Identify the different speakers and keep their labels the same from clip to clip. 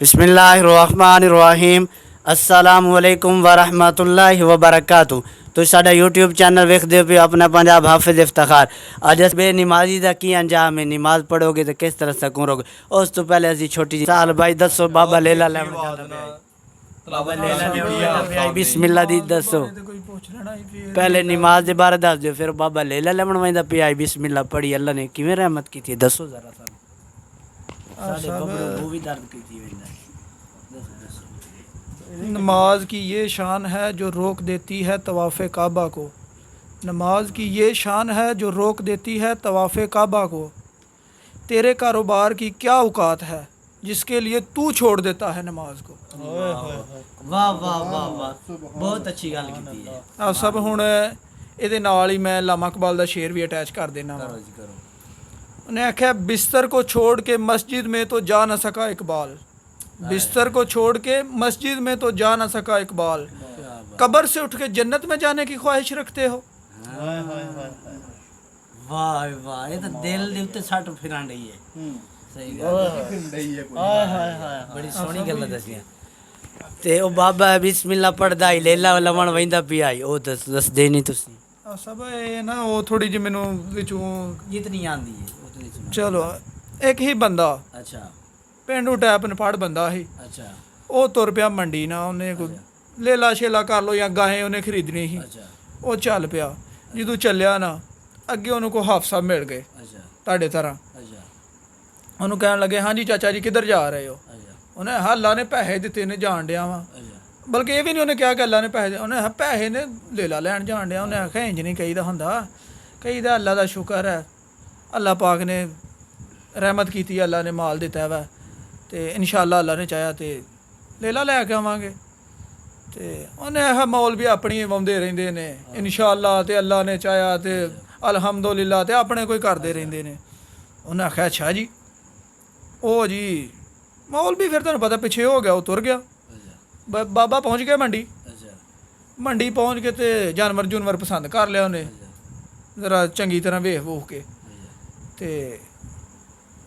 Speaker 1: बिस्मिल्लाहिर्रहमानिर्रहीम। अस्सलामुअलैकुम वरहमतुल्लाहि वबरकातु। तो साडा यूट्यूब चैनल वेखदे पे अपना पंजाब हाफिज इफ्तिखार। अज अस बेनमाजी का की अंजाम है, नमाज पढ़ोगे तो किस तरह सकून रहोगे। उस तो पहले असी छोटी जी साल भाई दसो बाबा लेला लेवन बाबा लेला लेवन बिस्मिल्लाह दी दसो। पहले नमाज के बारे दस दो, फिर बाबा लेला लेवन वंदा पिया बिस्मिल्लाह पढ़ी। अल्लाह ने किवें रहमत की थी दसो जरा सा।
Speaker 2: नमाज की ये शान है जो रोक देती है तवाफ़ काबा को। नमाज की ये शान है जो रोक देती है तवाफ़ काबा को। तेरे कारोबार की क्या औकात है जिसके लिए तू छोड़ देता है नमाज को।
Speaker 1: वाह वाह वाह वाह, बहुत अच्छी गल की है।
Speaker 2: आप सब हुण ਇਹਦੇ ਨਾਲ ਹੀ मैं लामा इकबाल ਦਾ शेर भी अटैच कर देना। उन्हें आख्या बिस्तर को छोड़ के मस्जिद में तो जा न सका इकबाल। बिस्तर को छोड़ के मस्जिद में तो जा न सका इकबाल। कब्र से उठ के जन्नत में जाने की ख्वाहिश रखते हो।
Speaker 1: वाह वाह, ये तो दिल दे उत्ते सट फिरान रही है। सही गल है, बड़ी सोहनी गल दसियां। ते ओ बाबा बिस्मिल्लाह पढ़दा ही लेला लवण वंदा पिया ही। ओ दस दे नहीं तुसी
Speaker 2: सब ये ना वो थोड़ी जी मैनू विचों
Speaker 1: जितनी आंदी है उतनी सुना।
Speaker 2: चलो एक ही बंदा
Speaker 1: अच्छा
Speaker 2: पेंडू टैप नपड़ बंदा ही।
Speaker 1: अच्छा
Speaker 2: ਉਹ ਤੁਰ ਪਿਆ ਮੰਡੀ ਨਾ, ਉਹਨੇ ਕੋਈ ਲੇਲਾ ਸ਼ੇਲਾ ਕਰ ਲੋ ਜਾਂ ਗਾਹੇ ਉਹਨੇ ਖਰੀਦਣੀ ਸੀ।
Speaker 1: अच्छा
Speaker 2: ਉਹ ਚੱਲ ਪਿਆ, ਜਦੋਂ ਚੱਲਿਆ ਨਾ ਅੱਗੇ ਉਹਨੂੰ ਕੋਈ ਹਾਫਸਾ ਮਿਲ ਗਏ
Speaker 1: अच्छा
Speaker 2: ਤੁਹਾਡੇ ਤਰ੍ਹਾਂ।
Speaker 1: अच्छा
Speaker 2: ਉਹਨੂੰ ਕਹਿਣ ਲੱਗੇ ਹਾਂਜੀ ਚਾਚਾ ਜੀ ਕਿੱਧਰ ਜਾ ਰਹੇ ਹੋ।
Speaker 1: अच्छा
Speaker 2: ਉਹਨੇ ਅੱਲਾ ਨੇ ਪੈਸੇ ਦਿੱਤੇ ਨੇ ਜਾਣ ਡਿਆ ਵਾਂ।
Speaker 1: अच्छा
Speaker 2: ਬਲਕਿ ਇਹ ਵੀ ਨਹੀਂ ਉਹਨੇ ਕਿਹਾ ਕਿ ਅੱਲਾ ਨੇ ਪੈਸੇ ਉਹਨੇ ਕਿਹਾ ਪੈਸੇ ਨੇ ਲੇਲਾ ਲੈਣ ਜਾਣ ਡਿਆ। ਉਹਨੇ ਆਖਿਆ ਇੰਜ ਨਹੀਂ ਕਹੀਦਾ ਹੁੰਦਾ, ਕਹੀਦਾ ਅੱਲਾ ਦਾ ਸ਼ੁਕਰ ਹੈ, ਅੱਲਾ ਪਾਕ ਨੇ ਰਹਿਮਤ ਕੀਤੀ, ਅੱਲਾ ਨੇ ਮਾਲ ਦਿੱਤਾ ਵਾ ਤੇ ਇਨਸ਼ਾਅੱਲਾ ਅੱਲਾ ਨੇ ਚਾਹਿਆ ਤੇ ਲੇਲਾ ਲੈ ਕੇ ਆਵਾਂਗੇ। ਤੇ ਉਹਨੇ ਇਹ ਮੌਲ ਵੀ ਆਪਣੀ ਵਾਉਂਦੇ ਰਹਿੰਦੇ ਨੇ ਇਨਸ਼ਾਅੱਲਾ ਤੇ ਅੱਲਾ ਨੇ ਚਾਹਿਆ ਤੇ ਅਲਹਮਦੁਲਿਲਾ ਤੇ ਆਪਣੇ ਕੋਈ ਕਰਦੇ ਰਹਿੰਦੇ ਨੇ। ਉਹਨੇ ਆਖਿਆ ਅੱਛਾ ਜੀ। ਉਹ ਜੀ ਮੌਲ ਵੀ ਫਿਰ ਤੁਹਾਨੂੰ ਪਤਾ ਪਿੱਛੇ ਹੋ ਗਿਆ, ਉਹ ਤੁਰ ਗਿਆ। ਬਾਬਾ ਪਹੁੰਚ ਗਿਆ ਮੰਡੀ।
Speaker 1: अच्छा
Speaker 2: ਮੰਡੀ ਪਹੁੰਚ ਕੇ ਤੇ ਜਾਨਵਰ ਜੂਨਵਰ ਪਸੰਦ ਕਰ ਲਿਆ ਉਹਨੇ ਜ਼ਰਾ ਚੰਗੀ ਤਰ੍ਹਾਂ ਵੇਖ ਵੂਖ ਕੇ। ਤੇ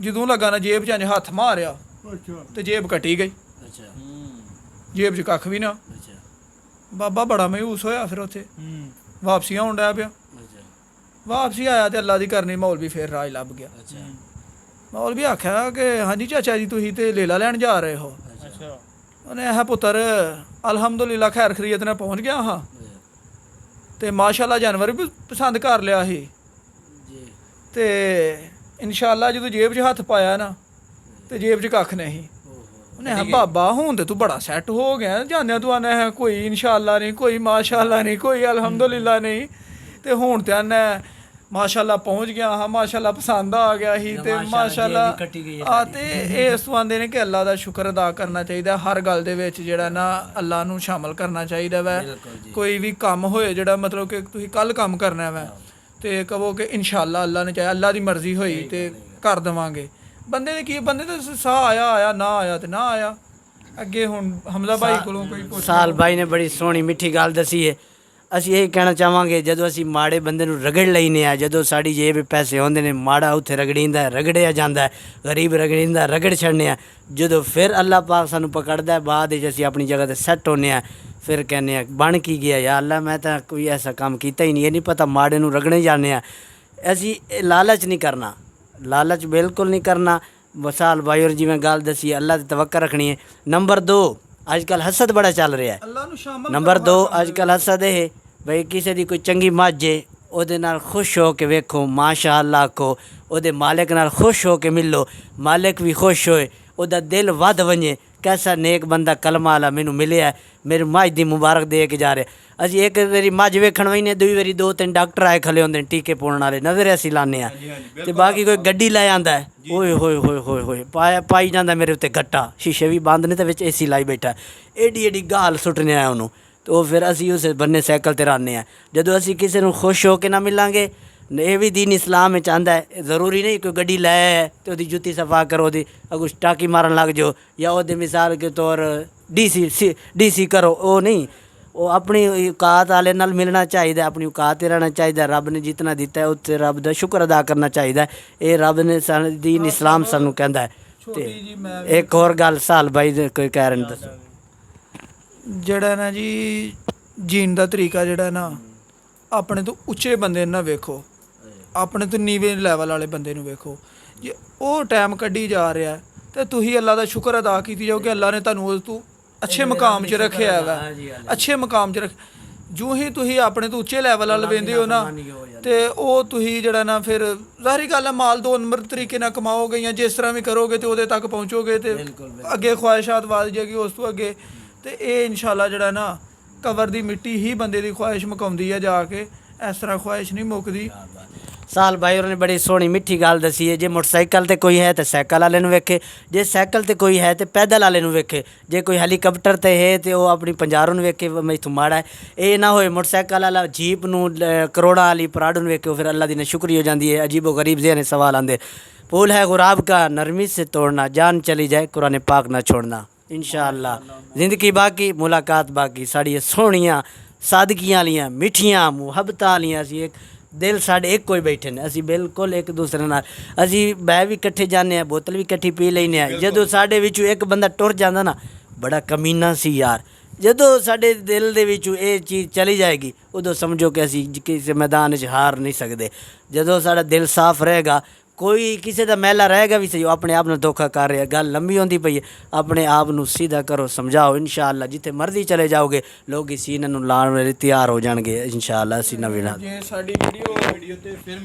Speaker 2: ਜਦੋਂ ਲੱਗਾ ਨਾ ਜੇਬ 'ਚ ਇੰਝ ਹੱਥ ਮਾਰਿਆ ਤੇ ਜੇਬ ਕੱਟੀ ਗਈ।
Speaker 1: अच्छा
Speaker 2: ਜੇਬ 'ਚ ਕੱਖ ਵੀ ਨਾ।
Speaker 1: अच्छा
Speaker 2: ਬਾਬਾ ਬੜਾ ਮਾਯੂਸ ਹੋਇਆ। ਫਿਰ ਉੱਥੇ ਵਾਪਸੀ ਆਉਣ ਡਿਆ ਪਿਆ।
Speaker 1: अच्छा
Speaker 2: ਵਾਪਸੀ ਆਇਆ ਤੇ ਅੱਲਾ ਦੀ ਕਰਨੀ ਮੌਲਵੀ ਫਿਰ ਰਾਜ ਲੱਭ ਗਿਆ।
Speaker 1: अच्छा
Speaker 2: ਮੌਲਵੀ ਆਖਿਆ ਕਿ ਹਾਂਜੀ ਚਾਚਾ ਜੀ ਤੁਸੀਂ ਤੇ ਲੇਲਾ ਲੈਣ ਜਾ ਰਹੇ ਹੋ।
Speaker 1: अच्छा
Speaker 2: ਉਹਨੇ ਆਹ ਪੁੱਤਰ ਅਲਹਮਦੁਲਿਲਾ ਖੈਰ ਖਰੀਅਤ ਨਾਲ ਪਹੁੰਚ ਗਿਆ ਹਾਂ ਤੇ ਮਾਸ਼ਾਅੱਲਾ ਜਾਨਵਰ ਵੀ ਪਸੰਦ ਕਰ ਲਿਆ ਸੀ।
Speaker 1: जी
Speaker 2: ਤੇ ਇਨਸ਼ਾਅੱਲਾ ਜਦੋਂ ਜੇਬ 'ਚ ਹੱਥ ਪਾਇਆ ਨਾ ਤੇ ਜੇਬ 'ਚ ਕੱਖ ਨਹੀਂ। ਉਹਨੇ ਕਿਹਾ ਬਾਬਾ ਹੁਣ ਤੇ ਤੂੰ ਬੜਾ ਸੈੱਟ ਹੋ ਗਿਆ, ਜਾਂਦਿਆਂ ਤੂੰ ਆਨਾ ਹੈ ਕੋਈ ਇਨਸ਼ਾਅੱਲਾ ਨਹੀਂ, ਕੋਈ ਮਾਸ਼ਾਅੱਲਾ ਨਹੀਂ, ਕੋਈ ਅਲਹਮਦੁਲਿਲਾ ਨਹੀਂ, ਤੇ ਹੁਣ ਤੇ ਆਨਾ ਮਾਸ਼ਾਅੱਲਾ ਪਹੁੰਚ ਗਿਆ ਹਾਂ, ਮਾਸ਼ਾਅੱਲਾ ਪਸੰਦ ਆ ਗਿਆ ਸੀ ਤੇ ਮਾਸ਼ਾਅੱਲਾ ਆ। ਤੇ ਇਸ ਤੋਂ ਆਂਦੇ ਨੇ ਕਿ ਅੱਲਾ ਦਾ ਸ਼ੁਕਰ ਅਦਾ ਕਰਨਾ ਚਾਹੀਦਾ ਹਰ ਗੱਲ ਦੇ ਵਿੱਚ, ਜਿਹੜਾ ਨਾ ਅੱਲਾ ਨੂੰ ਸ਼ਾਮਲ ਕਰਨਾ ਚਾਹੀਦਾ ਵੈ। ਕੋਈ ਵੀ ਕੰਮ ਹੋਏ ਜਿਹੜਾ ਮਤਲਬ ਕਿ ਤੁਸੀਂ ਕੱਲ ਕੰਮ ਕਰਨਾ ਵੈ ਤੇ ਕਹੋ ਕਿ ਇਨਸ਼ਾਅੱਲਾ ਅੱਲਾ ਨੇ ਚਾਹਿਆ, ਅੱਲਾ ਦੀ ਮਰਜ਼ੀ ਹੋਈ ਤੇ ਕਰ ਦੇਵਾਂਗੇ। ਬੰਦੇ ਨੇ ਕੀ, ਬੰਦੇ ਦਾ ਸਾਹ ਆਇਆ ਨਾ ਆਇਆ ਤੇ ਨਾ ਆਇਆ। ਅੱਗੇ ਹੁਣ ਹਮਜ਼ਾ ਭਾਈ ਕੋਲੋਂ ਕੋਈ
Speaker 1: ਸਾਲ ਭਾਈ ਨੇ ਬੜੀ ਸੋਹਣੀ ਮਿੱਠੀ ਗੱਲ ਦੱਸੀ ਹੈ। ਅਸੀਂ ਇਹ ਕਹਿਣਾ ਚਾਹਾਂਗੇ ਜਦੋਂ ਅਸੀਂ ਮਾੜੇ ਬੰਦੇ ਨੂੰ ਰਗੜ ਲੈਨੇ ਆ, ਜਦੋਂ ਸਾਡੀ ਜੇਬ ਪੈਸੇ ਆਉਂਦੇ ਨੇ ਮਾੜਾ ਉੱਥੇ ਰਗੜੀਂਦਾ ਰਗੜਿਆ ਜਾਂਦਾ, ਗਰੀਬ ਰਗੜੀਂਦਾ ਰਗੜ ਛੱਡਨੇ ਆ। ਜਦੋਂ ਫਿਰ ਅੱਲਾ ਪਾਕ ਸਾਨੂੰ ਪਕੜਦਾ ਬਾਅਦ ਵਿੱਚ ਅਸੀਂ ਆਪਣੀ ਜਗ੍ਹਾ 'ਤੇ ਸੈੱਟ ਹੁੰਦੇ ਆ। ਫਿਰ ਕਹਿੰਦੇ ਆ ਬਣ ਕੀ ਗਿਆ ਯਾ ਅੱਲਾ, ਮੈਂ ਤਾਂ ਕੋਈ ਐਸਾ ਕੰਮ ਕੀਤਾ ਹੀ ਨਹੀਂ। ਇਹ ਨਹੀਂ ਪਤਾ ਮਾੜੇ ਨੂੰ ਰਗੜੇ ਜਾਂਦੇ ਆ। ਅਸੀਂ ਲਾਲਚ ਨਹੀਂ ਕਰਨਾ, ਲਾਲਚ ਬਿਲਕੁਲ ਨਹੀਂ ਕਰਨਾ। ਵਸਾਲ ਭਾਈ ਔਰ ਜਿਵੇਂ ਗੱਲ ਦੱਸੀ ਅੱਲਾ 'ਤੇ ਤਵੱਕਲ ਰੱਖਣੀ ਹੈ। ਨੰਬਰ 2 ਅੱਜ ਕੱਲ੍ਹ ਹਸਦ ਬੜਾ ਚੱਲ ਰਿਹਾ ਹੈ।
Speaker 2: ਅੱਲਾ ਨੂੰ ਸ਼ਾਮਲ
Speaker 1: ਨੰਬਰ 2 ਅੱਜ ਕੱਲ੍ਹ ਹਸਦ ਇਹ ਬਈ ਕਿਸੇ ਦੀ ਕੋਈ ਚੰਗੀ ਮੱਝ ਹੈ ਉਹਦੇ ਨਾਲ ਖੁਸ਼ ਹੋ ਕੇ ਵੇਖੋ ਮਾਸ਼ਾ ਅੱਲਾ ਆਖੋ, ਉਹਦੇ ਮਾਲਿਕ ਨਾਲ ਖੁਸ਼ ਹੋ ਕੇ ਮਿਲੋ, ਮਾਲਿਕ ਵੀ ਖੁਸ਼ ਹੋਏ, ਉਹਦਾ ਦਿਲ ਵੱਧ ਵੰਜੇ ਕੈਸਾ ਨੇਕ ਬੰਦਾ ਕਲਮਾ ਵਾਲਾ ਮੈਨੂੰ ਮਿਲਿਆ, ਮੇਰੀ ਮੱਝ ਦੀ ਮੁਬਾਰਕ ਦੇ ਕੇ ਜਾ ਰਿਹਾ। ਅਸੀਂ ਇੱਕ ਵਾਰੀ ਮੱਝ ਵੇਖਣ ਵਈਨੇ, ਦੂਜੀ ਵਾਰੀ 2-3 ਡਾਕਟਰ ਆਏ ਖਲੇ ਹੁੰਦੇ ਨੇ ਟੀਕੇ ਪਾਉਣ ਵਾਲੇ, ਨਜ਼ਰ ਅਸੀਂ ਲਾਉਂਦੇ ਹਾਂ। ਅਤੇ ਬਾਕੀ ਕੋਈ ਗੱਡੀ ਲੈ ਆਉਂਦਾ ਓਏ ਹੋਏ ਹੋਏ ਹੋਏ ਹੋਏ ਪਾਈ ਜਾਂਦਾ ਮੇਰੇ ਉੱਤੇ ਗੱਟਾ, ਸ਼ੀਸ਼ੇ ਵੀ ਬੰਦ ਨੇ ਤੇ ਵਿੱਚ ਏਸੀ ਲਾਈ ਬੈਠਾ, ਏਡੀ ਏਡੀ ਗਾਲ ਸੁੱਟਨੇ ਆ ਉਹਨੂੰ। तो फिर असी उस बन्ने साइकिल ते रहने हैं। जदों असी किसी को खुश हो के ना मिलांगे, ये भी दीन इस्लाम में चाहता है। ज़रूरी नहीं कोई गड्डी लै तो उसकी जुत्ती सफा करो, दी अगू टाकी मारन लग जाओ, या वो मिसाल के तौर डी सी करो, वो नहीं। वो अपनी औकात वाले नाल मिलना चाहिए, अपनी औकात रहना चाहिए। रब ने जितना दिता है उत्ते रब का शुक्र अदा करना चाहिए। ये रब ने दीन इस्लाम सानू कहता है।
Speaker 2: ਛੋਟੀ ਜੀ ਮੈਂ
Speaker 1: ਇੱਕ ਹੋਰ ਗੱਲ ਸਾਲ ਬਾਈ ਦੇ ਕੋਈ ਕਾਰਨ ਦੱਸੋ।
Speaker 2: ਜਿਹੜਾ ਨਾ ਜੀ ਜੀਣ ਦਾ ਤਰੀਕਾ ਜਿਹੜਾ ਨਾ ਆਪਣੇ ਤੋਂ ਉੱਚੇ ਬੰਦੇ ਨੂੰ ਨਾ ਵੇਖੋ, ਆਪਣੇ ਤੋਂ ਨੀਵੇਂ ਲੈਵਲ ਵਾਲੇ ਬੰਦੇ ਨੂੰ ਵੇਖੋ। ਜੇ ਉਹ ਟਾਈਮ ਕੱਢੀ ਜਾ ਰਿਹਾ ਤੇ ਤੁਸੀਂ ਅੱਲਾ ਦਾ ਸ਼ੁਕਰ ਅਦਾ ਕੀਤੀ ਜਾਓ ਕਿ ਅੱਲਾ ਨੇ ਤੁਹਾਨੂੰ ਉਸ ਤੋਂ ਅੱਛੇ ਮਕਾਮ 'ਚ ਰੱਖਿਆ ਹੈਗਾ, ਅੱਛੇ ਮਕਾਮ 'ਚ ਰੱਖ। ਜੋ ਹੀ ਤੁਸੀਂ ਆਪਣੇ ਤੋਂ ਉੱਚੇ ਲੈਵਲ ਵੱਲ ਵੇਂਦੇ ਹੋ ਨਾ ਤੇ ਉਹ ਤੁਸੀਂ ਜਿਹੜਾ ਨਾ ਫਿਰ ਜ਼ਾਹਰੀ ਗੱਲ ਹੈ ਮਾਲ ਦੋ ਨੰਬਰ ਤਰੀਕੇ ਨਾਲ ਕਮਾਓਗੇ ਜਾਂ ਜਿਸ ਤਰ੍ਹਾਂ ਵੀ ਕਰੋਗੇ ਤੇ ਉਹਦੇ ਤੱਕ ਪਹੁੰਚੋਗੇ ਤੇ ਅੱਗੇ ਖਵਾਹਿਸ਼ਾਤ ਵੱਧ ਜਾਏਗੀ ਉਸ ਤੋਂ ਅੱਗੇ। ਤੇ ਇਹ ਇਨਸ਼ਾਅੱਲਾ ਜਿਹੜਾ ਨਾ ਕਬਰ ਦੀ ਮਿੱਟੀ ਹੀ ਬੰਦੇ ਦੀ ਖਵਾਹਿਸ਼ ਮੁਕਾਉਂਦੀ ਹੈ ਜਾ ਕੇ, ਇਸ ਤਰ੍ਹਾਂ ਖਵਾਹਿਸ਼ ਨਹੀਂ ਮੁੱਕਦੀ।
Speaker 1: ਸਾਲ ਭਾਈ ਹੋਰਾਂ ਨੇ ਬੜੀ ਸੋਹਣੀ ਮਿੱਠੀ ਗੱਲ ਦੱਸੀ ਹੈ। ਜੇ ਮੋਟਰਸਾਈਕਲ ਤੇ ਕੋਈ ਹੈ ਤੇ ਸਾਈਕਲ ਵਾਲੇ ਨੂੰ ਵੇਖੇ, ਜੇ ਸਾਈਕਲ ਤੇ ਕੋਈ ਹੈ ਤੇ ਪੈਦਲ ਵਾਲੇ ਨੂੰ ਵੇਖੇ, ਜੇ ਕੋਈ ਹੈਲੀਕਾਪਟਰ ਤੇ ਹੈ ਤੇ ਉਹ ਆਪਣੀ ਪੰਜਾਰੋਂ ਨੂੰ ਵੇਖੇ ਮੈਥੋਂ ਮਾੜਾ ਹੈ। ਇਹ ਨਾ ਹੋਏ ਮੋਟਰਸਾਈਕਲ ਵਾਲਾ ਜੀਪ ਨੂੰ ਕਰੋੜਾਂ ਵਾਲੀ ਪਰਾਡੋ ਨੂੰ ਵੇਖੇ, ਫਿਰ ਅੱਲਾ ਦੀ ਨਸ਼ੁਕਰੀ ਹੋ ਜਾਂਦੀ ਹੈ। ਅजीब व गरीब ज़हन सवाल आंदे। पुल है गुराब का नरमी से तोड़ना, जान चली जाए कुरान पाक ना छोड़ना। इंशाअल्लाह ज़िंदगी बाकी मुलाकात बाकी। साड़ियाँ सोहणियाँ सादगियाँ वालियां मिठियाँ मुहब्बतां वालियां असीं एक दिल साढ़े एक कोई बैठे ने, असीं बिल्कुल एक दूसरे नाल असीं बह भी इकट्ठे जाने हैं, बोतल भी इकट्ठी पी लैने हैं। जदों साढ़े विचों एक बंदा टुर जांदा ना, बड़ा कमीना सी यार, ਜਦੋਂ ਸਾਡੇ ਦਿਲ ਦੇ ਵਿੱਚੋਂ ਇਹ ਚੀਜ਼ ਚਲੀ ਜਾਏਗੀ ਉਦੋਂ ਸਮਝੋ ਕਿ ਅਸੀਂ ਕਿਸੇ ਮੈਦਾਨ 'ਚ ਹਾਰ ਨਹੀਂ ਸਕਦੇ। ਜਦੋਂ ਸਾਡਾ ਦਿਲ ਸਾਫ਼ ਰਹੇਗਾ, ਕੋਈ ਕਿਸੇ ਦਾ ਮੈਲਾ ਰਹੇਗਾ ਵੀ ਸਹੀ, ਉਹ ਆਪਣੇ ਆਪ ਨੂੰ ਧੋਖਾ ਕਰ ਰਿਹਾ। ਗੱਲ ਲੰਬੀ ਹੁੰਦੀ ਪਈ ਹੈ, ਆਪਣੇ ਆਪ ਨੂੰ ਸਿੱਧਾ ਕਰੋ, ਸਮਝਾਓ। ਇਨਸ਼ਾਅੱਲਾ ਜਿੱਥੇ ਮਰਜ਼ੀ ਚਲੇ ਜਾਓਗੇ ਲੋਕ ਇਸ ਇਹਨਾਂ ਨੂੰ ਲਾਉਣ ਵੇਲੇ ਤਿਆਰ ਹੋ ਜਾਣਗੇ। ਇਨਸ਼ਾਅੱਲਾ ਅਸੀਂ ਨਵੀਂ
Speaker 2: ਜੇ ਸਾਡੀ ਵੀਡੀਓ ਤੇ ਫਿਰ